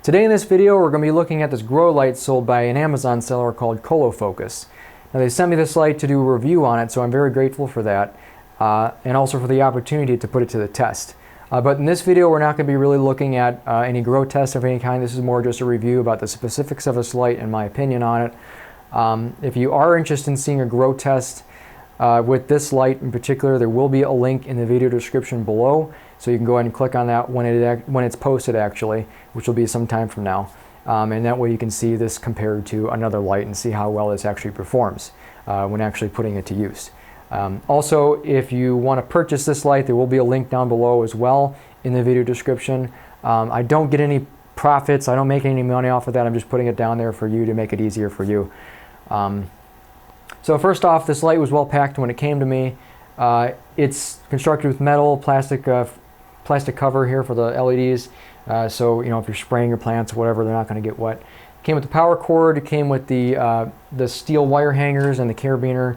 Today in this video we're going to be looking at this grow light sold by an Amazon seller called ColoFocus. Now they sent me this light to do a review on it, so I'm very grateful for that, and also for the opportunity to put it to the test. But in this video we're not going to be really looking at any grow tests of any kind. This is more just a review about the specifics of this light and my opinion on it. If you are interested in seeing a grow test with this light in particular, there will be a link in the video description below, so you can go ahead and click on that when it's posted actually, which will be some time from now. And that way you can see this compared to another light and see how well this actually performs when actually putting it to use. Also, if you want to purchase this light, there will be a link down below as well in the video description. I don't get any profits, I don't make any money off of that, I'm just putting it down there for you to make it easier for you. So first off, this light was well packed when it came to me. It's constructed with metal, plastic cover here for the LEDs. So you know, if you're spraying your plants or whatever, they're not going to get wet. It came with the power cord. It came with the steel wire hangers and the carabiner.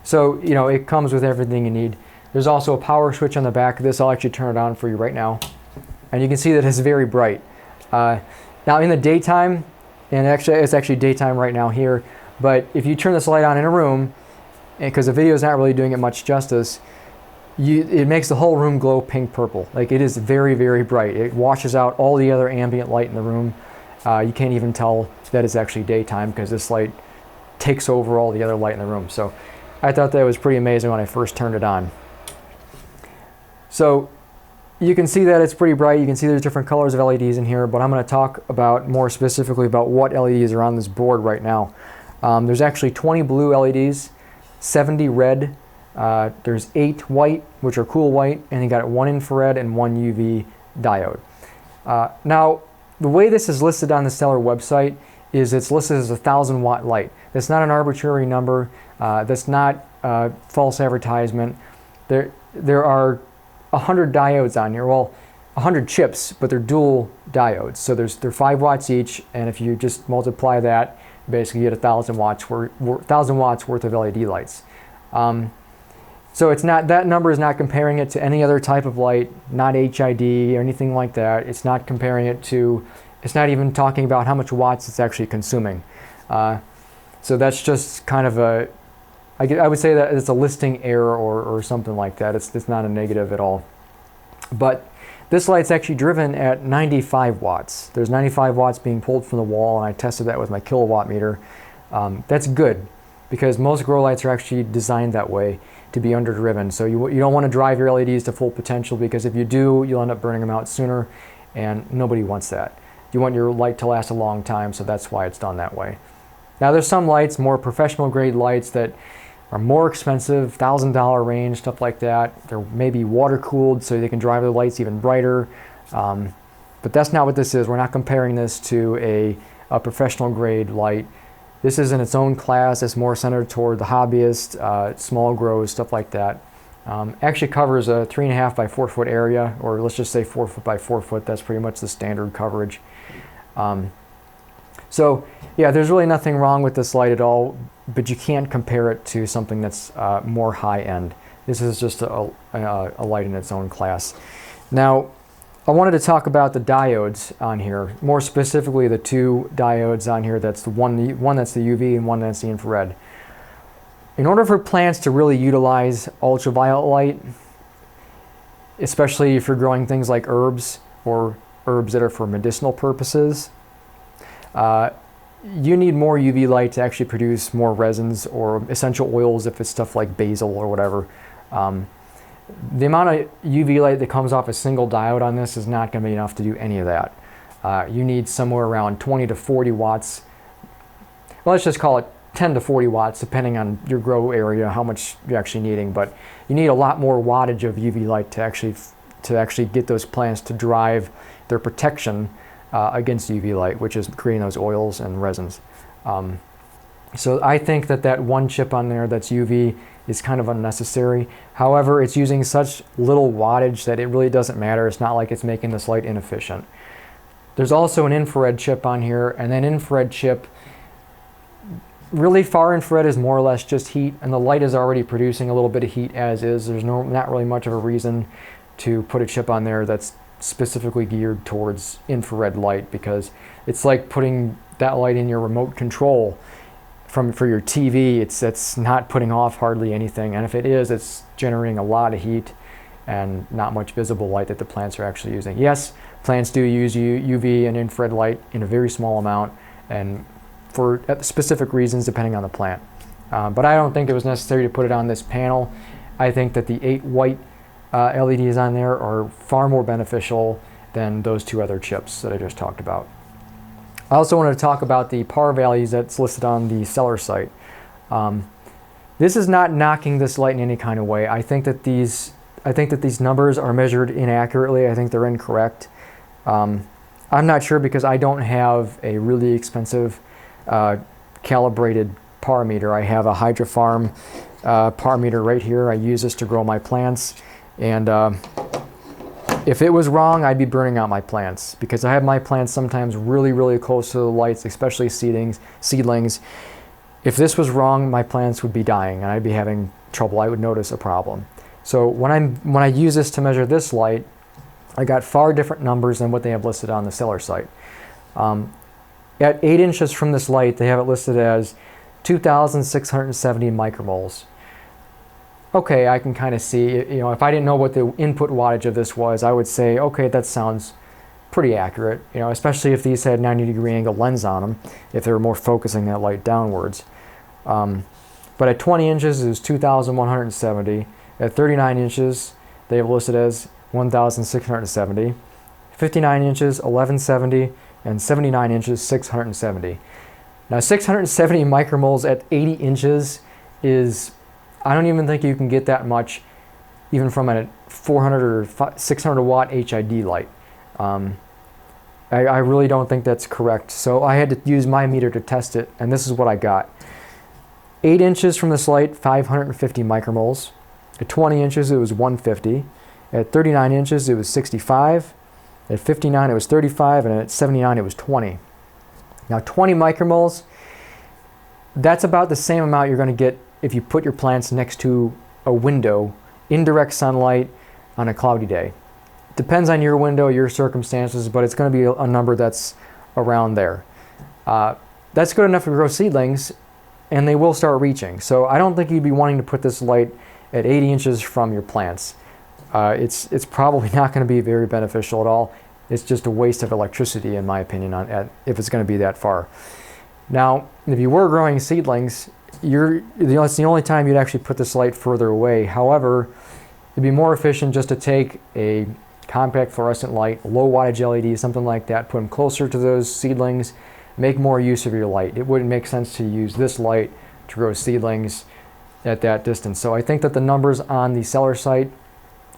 So you know, it comes with everything you need. There's also a power switch on the back of this. I'll actually turn it on for you right now, and you can see that it's very bright. Now in the daytime, and it's actually daytime right now here, but if you turn this light on in a room, because the video is not really doing it much justice, it makes the whole room glow pink purple. Like, it is very, very bright. It washes out all the other ambient light in the room. You can't even tell that it's actually daytime because this light takes over all the other light in the room. So I thought that was pretty amazing when I first turned it on. So you can see that it's pretty bright. You can see there's different colors of LEDs in here, but I'm going to talk about more specifically about what LEDs are on this board right now. There's actually 20 blue LEDs, 70 red, there's 8 white, which are cool white, and you got 1 infrared and 1 UV diode. Now, the way this is listed on the seller website is it's listed as a 1,000 watt light. That's not an arbitrary number. That's not false advertisement. There are 100 diodes on here. Well, 100 chips, but they're dual diodes. So they're 5 watts each, and if you just multiply that, basically you get 1,000 watts worth of LED lights. So it's not, that number is not comparing it to any other type of light, not HID or anything like that. It's not comparing it to, it's not even talking about how much watts it's actually consuming. So that's just kind of a, I would say that it's a listing error or something like that. It's not a negative at all. But this light's actually driven at 95 watts. There's 95 watts being pulled from the wall, and I tested that with my kilowatt meter. That's good, because most grow lights are actually designed that way, to be underdriven. So you don't want to drive your LEDs to full potential, because if you do, you'll end up burning them out sooner, and nobody wants that. You want your light to last a long time, so that's why it's done that way. Now there's some lights, more professional grade lights, that are more expensive, $1,000 range, stuff like that. They're maybe water cooled so they can drive the lights even brighter. But that's not what this is. We're not comparing this to a professional grade light. This is in its own class. It's more centered toward the hobbyist, small grows, stuff like that. Actually covers a 3.5 by 4 foot area, or let's just say 4 foot by 4 foot. That's pretty much the standard coverage. So yeah, there's really nothing wrong with this light at all, but you can't compare it to something that's more high end. This is just a light in its own class. Now, I wanted to talk about the diodes on here, more specifically the 2 diodes on here. That's the one that's the UV and one that's the infrared. In order for plants to really utilize ultraviolet light, especially if you're growing things like herbs or herbs that are for medicinal purposes, you need more UV light to actually produce more resins or essential oils if it's stuff like basil or whatever. The amount of UV light that comes off a single diode on this is not going to be enough to do any of that. You need somewhere around 20 to 40 watts. Well, let's just call it 10 to 40 watts, depending on your grow area, how much you're actually needing. But you need a lot more wattage of UV light to actually get those plants to drive their protection against UV light, which is creating those oils and resins. So I think that 1 chip on there that's UV is kind of unnecessary. However, it's using such little wattage that it really doesn't matter. It's not like it's making this light inefficient. There's also an infrared chip on here, and that infrared chip, really far infrared is more or less just heat, and the light is already producing a little bit of heat as is. There's not really much of a reason to put a chip on there that's specifically geared towards infrared light, because it's like putting that light in your remote control for your TV. It's not putting off hardly anything, and if it is, it's generating a lot of heat and not much visible light that the plants are actually using. Yes, plants do use UV and infrared light in a very small amount and for specific reasons depending on the plant. But I don't think it was necessary to put it on this panel. I think that the 8 white LEDs on there are far more beneficial than those 2 other chips that I just talked about. I also wanted to talk about the PAR values that's listed on the seller site. This is not knocking this light in any kind of way. I think that these numbers are measured inaccurately. I think they're incorrect. I'm not sure because I don't have a really expensive calibrated PAR meter. I have a Hydrofarm PAR meter right here. I use this to grow my plants, and if it was wrong, I'd be burning out my plants, because I have my plants sometimes really, really close to the lights, especially seedlings. If this was wrong, my plants would be dying and I'd be having trouble. I would notice a problem. So when I use this to measure this light, I got far different numbers than what they have listed on the seller site. At 8 inches from this light, they have it listed as 2,670 micromoles. Okay, I can kind of see, if I didn't know what the input wattage of this was, I would say, okay, that sounds pretty accurate, especially if these had 90-degree angle lens on them, if they were more focusing that light downwards. But at 20 inches, it was 2,170. At 39 inches, they have listed as 1,670. 59 inches, 1,170, and 79 inches, 670. Now, 670 micromoles at 80 inches is, I don't even think you can get that much even from a 400 or 600 watt HID light. I really don't think that's correct. So I had to use my meter to test it, and this is what I got. 8 inches from this light, 550 micromoles. At 20 inches, it was 150. At 39 inches, it was 65. At 59, it was 35. And at 79, it was 20. Now, 20 micromoles, that's about the same amount you're going to get if you put your plants next to a window, indirect sunlight on a cloudy day. Depends on your window, your circumstances, but it's going to be a number that's around there. That's good enough to grow seedlings, and they will start reaching. So I don't think you'd be wanting to put this light at 80 inches from your plants. It's probably not going to be very beneficial at all. It's just a waste of electricity, in my opinion, if it's going to be that far. Now, if you were growing seedlings, it's the only time you'd actually put this light further away. However, it'd be more efficient just to take a compact fluorescent light, low wattage LED, something like that, put them closer to those seedlings, make more use of your light. It wouldn't make sense to use this light to grow seedlings at that distance. So I think that the numbers on the seller site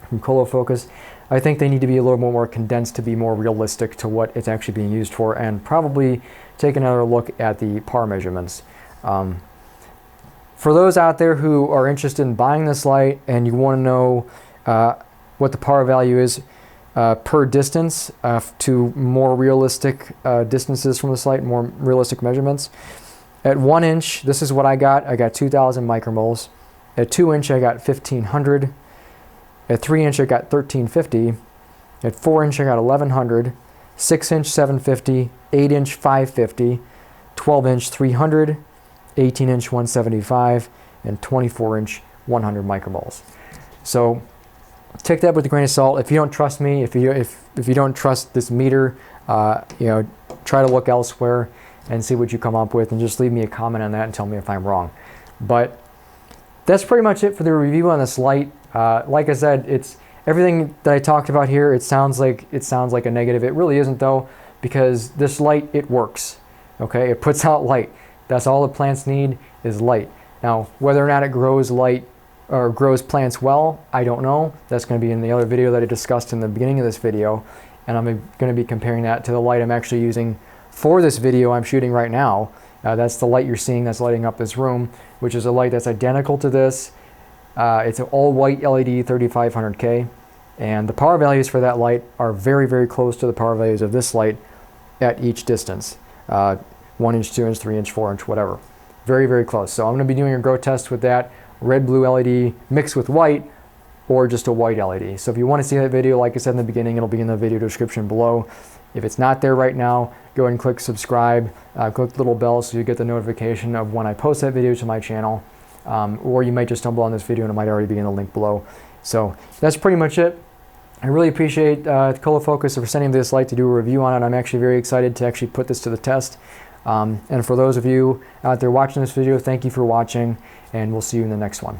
from ColoFocus, I think they need to be a little more condensed to be more realistic to what it's actually being used for, and probably take another look at the PAR measurements. For those out there who are interested in buying this light and you want to know what the PAR value is per distance to more realistic distances from this light, more realistic measurements. At 1 inch, this is what I got. I got 2,000 micromoles. At 2 inch, I got 1,500. At 3 inch, I got 1,350. At 4 inch, I got 1,100. 6 inch, 750. 8 inch, 550. 12 inch, 300. 18 inch, 175. And 24 inch, 100 micromoles. So take that with a grain of salt. If you don't trust me, if you don't trust this meter, try to look elsewhere and see what you come up with, and just leave me a comment on that and tell me if I'm wrong. But that's pretty much it for the review on this light. Like I said, it's everything that I talked about here. It sounds like a negative. It really isn't, though, because this light, it works. Okay, it puts out light. That's all the plants need is light. Now, whether or not it grows light or grows plants well, I don't know. That's going to be in the other video that I discussed in the beginning of this video, and I'm going to be comparing that to the light I'm actually using for this video I'm shooting right now. That's the light you're seeing that's lighting up this room, which is a light that's identical to this. It's an all-white LED 3500K, and the power values for that light are very, very close to the power values of this light at each distance. 1 inch, 2 inch, 3 inch, 4 inch, whatever. Very, very close. So I'm going to be doing a grow test with that red-blue LED mixed with white or just a white LED. So if you want to see that video, like I said in the beginning, it'll be in the video description below. If it's not there right now, go ahead and click subscribe, click the little bell so you get the notification of when I post that video to my channel, or you might just stumble on this video and it might already be in the link below. So that's pretty much it. I really appreciate ColoFocus for sending this light to do a review on it. I'm actually very excited to actually put this to the test. And for those of you out there watching this video, thank you for watching, and we'll see you in the next one.